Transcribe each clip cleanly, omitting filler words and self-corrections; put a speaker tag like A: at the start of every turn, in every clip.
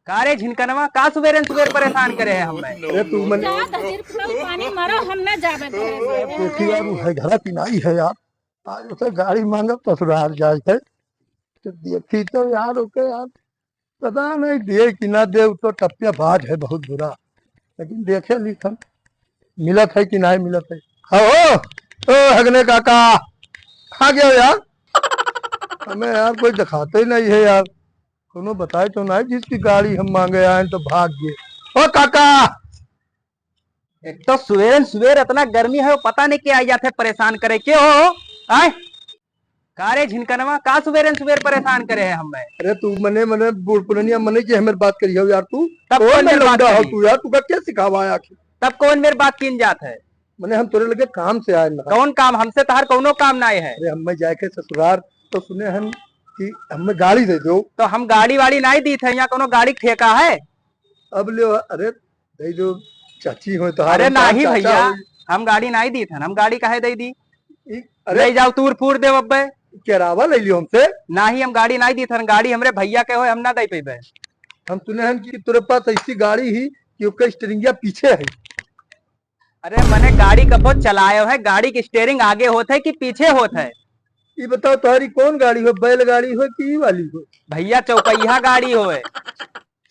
A: कारे झिनकनवा का सुबेरन सुबेर परेशान करे है हमें।
B: अरे तू मन
C: पानी मारो हम न जाबे
B: देखी यार वो है घर पिनाई है यार। आज उसे गाड़ी मांगब ससुराल जाए है तो देखी तो यार ओके यार पता नहीं दे कि ना दे तो टप्पिया बाज है बहुत बुरा। लेकिन देखे लिखन मिलत है कि नहीं मिलत है। हाँ ओ हगने काका कहाँ गया हो यार। हमें यार कोई दिखाते ही नहीं है यार। कोनो बताए तो नहीं जिसकी गाड़ी हम मांगे आए तो भाग गए। ओ काका
A: एक तो सुबेरन सुबेर इतना गर्मी है, वो पता नहीं क्या आई जाते परेशान करे क्यों हो आए। कारे झिनकनवा का सुबेरन सुबेर परेशान करे है हमें।
B: अरे तू मने मने बूढ़ पुरानिया मने की हमें बात करी हो यार। तू
A: तब
B: कौन
A: कौन
B: में
A: मेरी बात
B: लौंडा हो
A: करी?
B: तू यार तू का क्या सिखावा है आखिर।
A: तब कौन मेरी बात किन जात है।
B: मने हम तोरे लगे काम से आए ना।
A: कौन काम हमसे तहर कौनो काम नहीं है।
B: अरे हमें जाके ससुराल तो सुने हम कि हमें गाड़ी दे दो।
A: तो हम गाड़ी वाड़ी नहीं दी थे, यहाँ कोनो गाड़ी ठेका है।
B: अब ले अरे दे दो चाची हो तो
A: अरे नहीं भैया, हम गाड़ी नहीं दी थे, हम गाड़ी काहे दे दी।
B: अरे
A: ले जाओ तूर फूर दे बब्बे।
B: केरावा ले लियो हमसे।
A: नहीं हम गाड़ी नहीं दी थन, गाड़ी हमरे भैया के हो, हम ना दे पेबे।
B: हम सुने हैं कि तेरे पास ऐसी गाड़ी ही कि उसका स्टीयरिंग पीछे है।
A: अरे मैंने गाड़ी कबो चलायो है, गाड़ी की स्टीयरिंग आगे होते है कि पीछे होता है।
B: ये बताओ तुम्हारी कौन गाड़ी हो, बैल गाड़ी हो कि ई वाली हो।
A: भैया चौपहिया गाड़ी होए।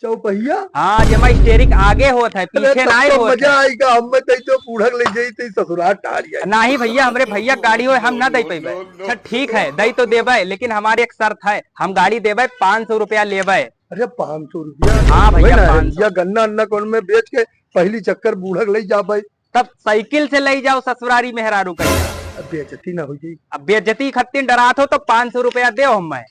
B: चौपहिया।
A: हाँ जमा स्टीयरिंग आगे होता है,
B: अरे
A: पीछे
B: तब
A: नहीं
B: तो
A: होता
B: मजा
A: है।
B: आएगा। हमें तो बूढ़क ले जाई तो ससुराल टारिया।
A: नहीं भैया हमरे भैया गाड़ी हो हम ना दे पेबे। अच्छा ठीक है दई तो देबे, लेकिन हमारी एक शर्त है, हम गाड़ी देबे 500 रुपया लेबे।
B: अरे 500 रुपया।
A: हाँ भैया 500।
B: या गन्ना अन्ना कौन में बेच के पहली चक्कर बूढ़क ले जा भाई।
A: तब साइकिल से ले जाओ ससुरारी मेहरारू का।
B: अब बेचती ना हो जाई।
A: अब बेइज्जती खत्ती डरात हो तो 500 रुपया दे हमें।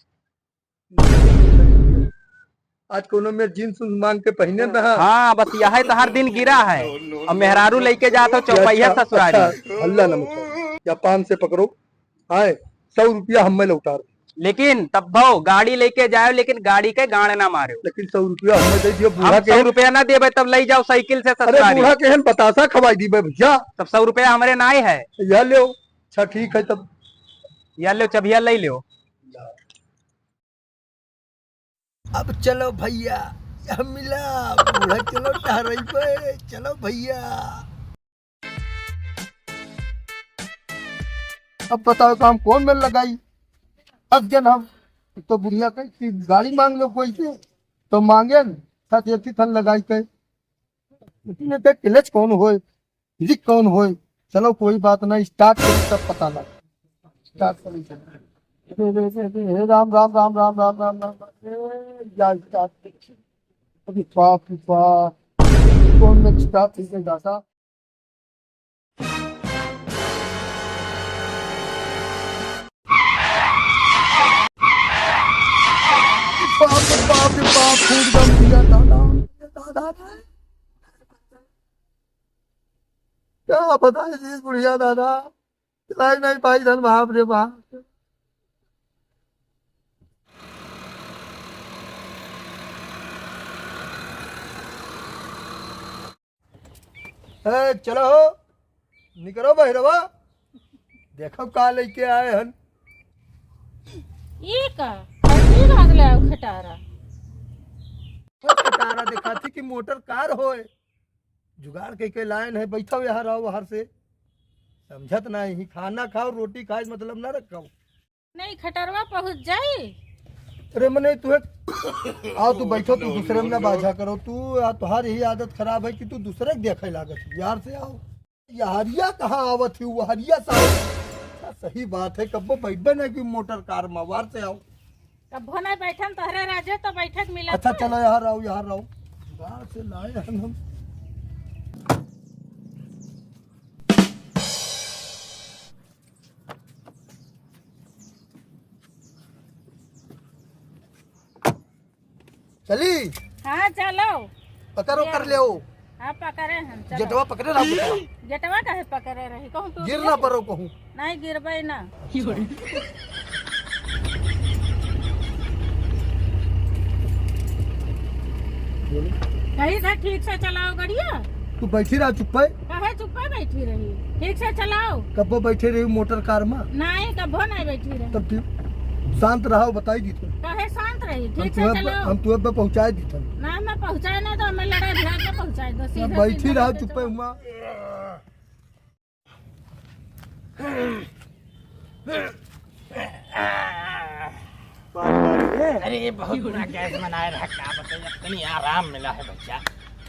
B: आज कोनो में जींस मांग के पहने रहा।
A: हाँ बस यह तो हर दिन गिरा है। अब मेहरारू लेके जाते हो चौपहिया ससुरारी।
B: अल्लाह न मचाओ या 5 से पकड़ो। आए 100 रुपया हमें लौटा दो।
A: लेकिन तब भाव गाड़ी लेके जाओ, लेकिन गाड़ी के गाड़ ना मारो।
B: लेकिन 100 रुपया हमें दे दियो। बूढ़ा
A: हम 100
B: के
A: रुपया ना देबे तब ले जाओ साइकिल से
B: अरे
A: ससुरारी।
B: बूढ़ा के बतासा खवाई दी भैया।
A: तब 100 रुपया हमारे नाई है।
B: यह लो। अच्छा ठीक है तब
A: या लो चबिया ले लो।
B: अब चलो भैया यह मिला बूढ़ा चलो टहराई पे चलो भैया। अब बताओ काम कौन में लगाई। अब जन हम तो बुढ़िया कही गाड़ी मांग लो कोई से तो मांगे न साथ एक थन लगाई के। लेकिन ते क्लच कौन होए लिक कौन होए। चलो कोई बात नहीं स्टार्ट करी तब पता लगा। स्टार्ट करी हे राम राम राम राम राम राम राम या स्टार्ट अभी बाप रे बाप कौन में स्टार्ट करके जाता। बाप रे बाप फूट दम दिया दादा दादा। क्या पता है जी बुढ़िया दादा चलाई नहीं पाई धन बाप रे बाप। चलो निकलो बहरवा देखो का लेके आए हन।
C: ये का हड्डी घास ले आओ खटारा।
B: खटारा देखा थी कि मोटर कार होए जुगाड़ के लाइन है बैठो यहाँ रहो बाहर से समझत नहीं। खाना खाओ रोटी खाए मतलब ना रखो।
C: नहीं खटरवा पहुंच जाई।
B: अरे मने तुम्हें आओ तू बैठो तू दूसरे में ना बाझा करो। तू तुम्हारी यही आदत खराब है कि तू दूसरे के देखे लागत यार से आओ। यारिया कहाँ आवत थी वो हरिया सा। सही बात है कब्बो बैठबे नहीं कि मोटर कार में वार से आओ।
C: कब्बो नहीं बैठन तोहरे राजे तो बैठक मिला।
B: अच्छा चलो यहाँ रहो यहाँ रहो। बाहर से लाए हम। चली
C: हाँ चलो
B: पकड़ो कर ले।
C: हाँ पकड़े हम चलो।
B: जटवा पकड़े रहो
C: गेटवा काहे पकड़े रही कहूँ तू
B: गिर ना पड़ो कहूँ।
C: नहीं गिरबे ना। कहीं था ठीक से चलाओ गाड़िया।
B: तू बैठी रहा चुप है।
C: कहे चुप्पा बैठी रही ठीक से चलाओ।
B: कब्बो बैठे रही मोटर कार में।
C: नहीं कब्बो नहीं बैठी रही।
B: तब ठीक शांत रहो बताई दी थे।
C: कहे शांत रही ठीक से चलाओ।
B: हम तुम्हें पहुँचाए दी थे।
C: ना हमें पहुँचाए ना तो हमें लड़ाई भिड़ा के पहुँचाए दो सीधे
B: बैठी
C: सीधे
B: रहो
C: लेके
B: चुप्पे
C: चलो।
B: हुआ।
D: अरे बहुत बुरा गैस बनाए रहा, क्या बताइए, इतनी आराम मिला है भैया।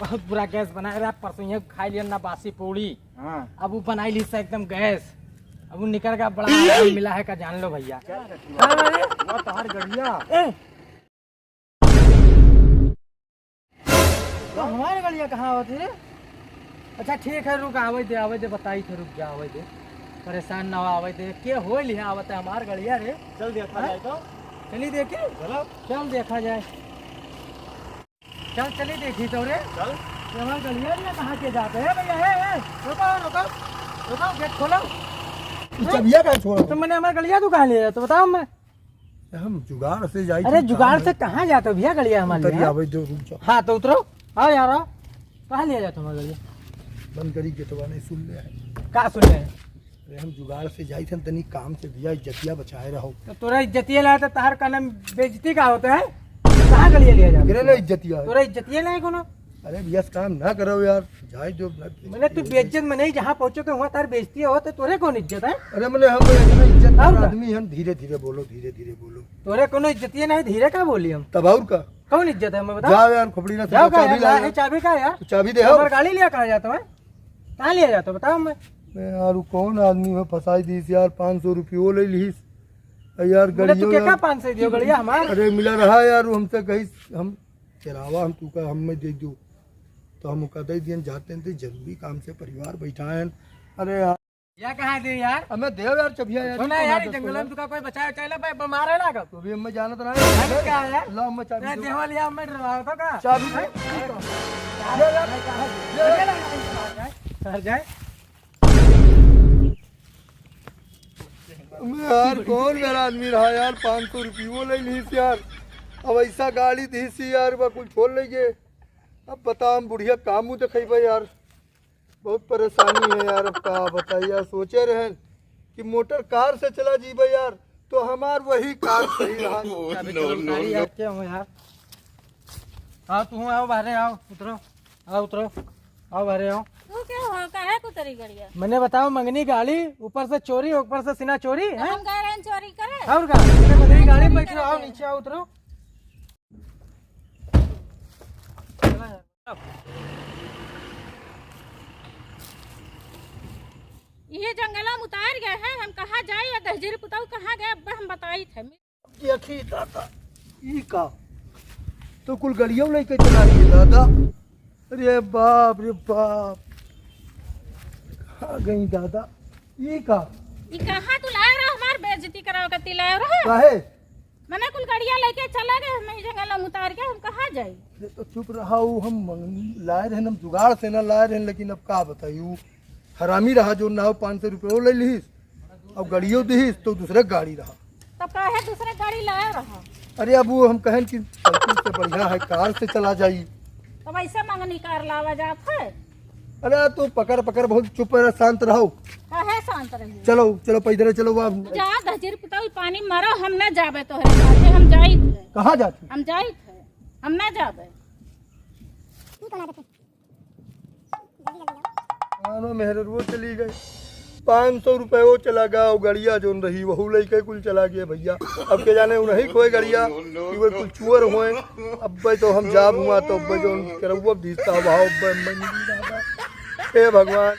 D: बहुत बुरा गैस बनाए रहा, परसों ये खा लिया ना बासी पूड़ी। अब वो बनाई ली से एकदम गैस, अब वो निकल का बड़ा आराम मिला है का जान लो भैया।
B: तार गड़िया
D: तो हमारे गलिया कहाँ होती है? अच्छा ठीक है, रुक आवे दे बताई थे, रुक जा आवे दे, परेशान ना हो, आवे दे के हो लिया आवत है हमार गलिया रे।
B: चल देखा जाए तो।
D: चली देखे, चल देखा जाए, चल चली देखी तो रे।
B: चल
D: ये हमार गलिया रे कहाँ के जाते हैं भैया? रुको रुको रुको, गेट खोलो।
B: चबिया का छोड़।
D: तो मैंने हमारे गलिया तू कहाँ ले तो बताओ मैं।
B: हम जुगाड़ से जाई।
D: अरे जुगाड़ से कहाँ जाते हो भैया गलिया हमारे लिए?
B: आवे दो, रुक जाओ।
D: हाँ तो उतरो, आओ यार आओ, कहाँ लिया जाता हमारे गलिया?
B: बंद करी गेटवा नहीं सुन ले है।
D: कहाँ सुन रहे हैं?
B: अरे हम जुगाड़ से जाई थे तनी काम से भैया इज्जतिया बचाए रहो।
D: तो तोरा इज्जतिया लाया तो तार का नाम बेइज्जती का होता है? कहाँ गलिया लिया जाता
B: गिरे ना इज्जतिया।
D: तोरा इज्जतिया नहीं कोनो?
B: अरे भैया काम ना करो यार, जाए जो।
D: मैंने तू बेइज्जत में नहीं, जहाँ पहुँचो तो वहाँ तार बेइज्जती हो, तो तोरे कौन इज्जत है?
B: अरे मैंने हम इतना इज्जत
D: और का?
B: आदमी हम धीरे धीरे बोलो, धीरे धीरे बोलो।
D: तोरे कोनो इज्जतिया नहीं, धीरे का बोली हम?
B: तब और का
D: कौन इज्जत है मैं बता?
B: जाओ यार, खोपड़ी ना
D: जाओ
B: चाबी ला।
D: का चाबी का यार?
B: तो चाबी दे।
D: हमारी गाड़ी लिया कहाँ जाता है? कहाँ लिया जाता बताओ मैं।
B: यार वो कौन आदमी में फंसाई दी यार, 500 रुपये ले लीस यार।
D: बोले तू
B: गड़ियों
D: क्या 500 दियो गड़िया हमार?
B: अरे मिला रहा यार, वो हमसे कहीं हम चलावा हम तू का हम में दे दो तो हम कदई दिन जाते हैं, जरूरी काम से परिवार बैठा है। अरे यार
D: या कहाँ दे यार?
B: हमें देव यार चबिया यार।
D: सुना यार, जंगल में तुका कोई बचाया चला भाई, बीमार है ना
B: तो अभी हमें जाना तो
D: है
B: नहीं।
D: क्या है?
B: ला हमें चाबी
D: मैं
B: दो।
D: देवा लिया, मैं डरवाओ तो का
B: चाबी
D: है?
B: दो।
D: सर जाए
B: यार कौन मेरा आदमी रहा यार, 500 रुपये ले लीस यार। अब ऐसा गाड़ी दी यार, कुछ छोड़ लेंगे। अब बता हम बुढ़िया काम मुँह देखेबे यार, बहुत परेशानी है यार। अब का बताइए यार, सोचे रहे कि मोटर कार से चला जीबे यार, तो हमार वही कार सही रहा।
D: क्या हो यार? आओ तुम आओ, बाहर आओ, उतरो, आओ उतरो, आओ बाहर आओ।
C: तू क्या हो काहे को तेरी गड़िया?
D: मैंने बताओ मंगनी गाड़ी, ऊपर से चोरी, ऊपर से सीना चोरी है।
C: हम गए रहे चोरी करे?
D: और का मंगनी गाड़ी में बैठो, आओ नीचे आओ, उतरो।
C: ये जंगला में उतार गए हैं, हम कहाँ जाए या दहजीर पुताऊ कहाँ गए अब हम बताई थे।
B: देखी दादा ई का तो कुल गड़ियों लेके चला गई दादा। अरे बाप रे बाप, कहाँ गई दादा ई का?
C: ये कहाँ तू लाए रहा हमार बेइज्जती कराओ कती लाए रहा?
B: काहे?
C: मैंने कुल गड़िया लेके चला गए, हम ही जंगला में उतार के हम कहाँ जाए?
B: अरे तो चुप रहा हूँ, हम लाए रहे हम जुगाड़ से ना लाए रहे, लेकिन अब का बताइए हरामी रहा जो ना 500 रुपये ले लीस, अब गड़ियों दीस तो दूसरे गाड़ी रहा।
C: तब काहे दूसरे गाड़ी लाए रहा?
B: अरे अब वो हम कहें कि साइकिल से बढ़िया है कार से चला जाई।
C: तब ऐसे मंगनी कार लावा जात है?
B: अरे तो पकड़ पकड़ बहुत चुप रह, शांत रहो।
C: काहे शांत रही?
B: चलो चलो पैदल चलो। अब
C: जा दहजीर पुताऊ पानी मारो, हम न जाबे तोहरे साथे, हम जाई थे,
B: कहाँ जाती?
C: हम जाई थे, हम न जाबे।
B: मानो मेहर वो चली गई, 500 रुपये वो चला गया, और गड़िया जो रही वहू लेके कुल चला गया भैया। अब के जाने नहीं खोए गड़िया कि वो कुल चुअर हुए। अब भाई तो हम जाब हुआ तो अब जो करौआ दीता भाव हे भगवान।